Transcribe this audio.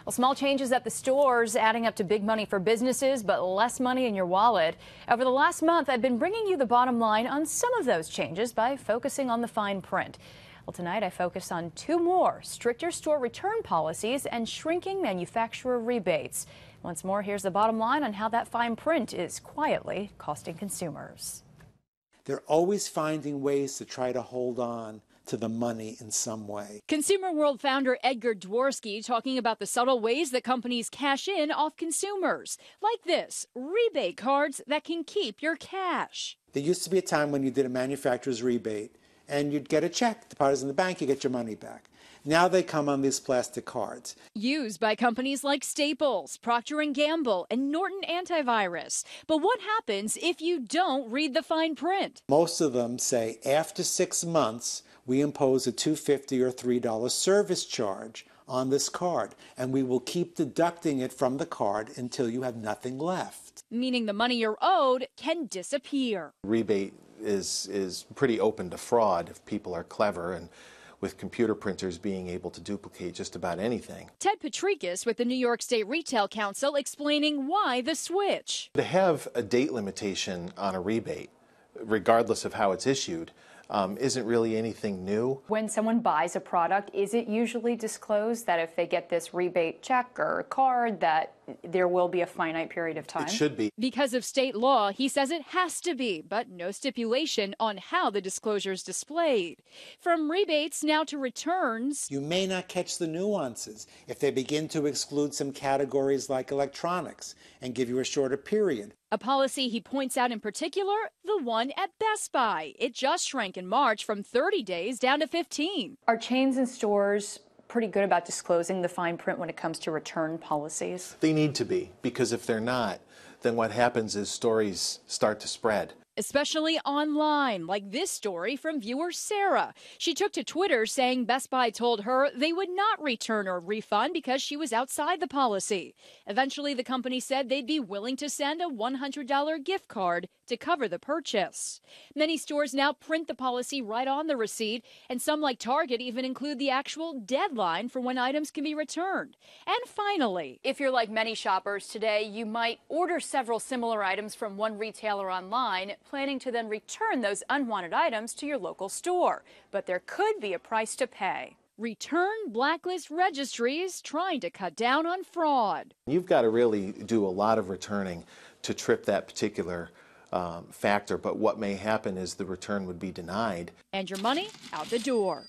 Well, small changes at the stores adding up to big money for businesses, but less money in your wallet. Over the last month, I've been bringing you the bottom line on some of those changes by focusing on the fine print. Well, tonight I focus on two more: stricter store return policies and shrinking manufacturer rebates. Once more, here's the bottom line on how that fine print is quietly costing consumers. They're always finding ways to try to hold on to the money in some way. Consumer World founder Edgar Dworsky talking about the subtle ways that companies cash in off consumers. Like this, rebate cards that can keep your cash. There used to be a time when you did a manufacturer's rebate and you'd get a check, deposit in the bank, you get your money back. Now they come on these plastic cards. Used by companies like Staples, Procter & Gamble, and Norton AntiVirus. But what happens if you don't read the fine print? Most of them say after 6 months, we impose a $2.50 or $3 service charge on this card, and we will keep deducting it from the card until you have nothing left. Meaning the money you're owed can disappear. Rebate is pretty open to fraud if people are clever, and with computer printers being able to duplicate just about anything. Ted Patrikis with the New York State Retail Council explaining why the switch. To have a date limitation on a rebate, regardless of how it's issued, isn't really anything new. When someone buys a product, is it usually disclosed that if they get this rebate check or card that there will be a finite period of time? It should be. Because of state law, he says it has to be, but no stipulation on how the disclosure is displayed. From rebates now to returns. You may not catch the nuances if they begin to exclude some categories like electronics and give you a shorter period. A policy he points out in particular, the one at Best Buy. It just shrank in March from 30 days down to 15. Are chains and stores pretty good about disclosing the fine print when it comes to return policies? They need to be, because if they're not, then what happens is stories start to spread. Especially online, like this story from viewer Sarah. She took to Twitter saying Best Buy told her they would not return or refund because she was outside the policy. Eventually, the company said they'd be willing to send a $100 gift card to cover the purchase. Many stores now print the policy right on the receipt, and some like Target even include the actual deadline for when items can be returned. And finally, if you're like many shoppers today, you might order several similar items from one retailer online, planning to then return those unwanted items to your local store. But there could be a price to pay. Return blacklist registries trying to cut down on fraud. You've got to really do a lot of returning to trip that particular factor, but what may happen is the return would be denied. And your money out the door.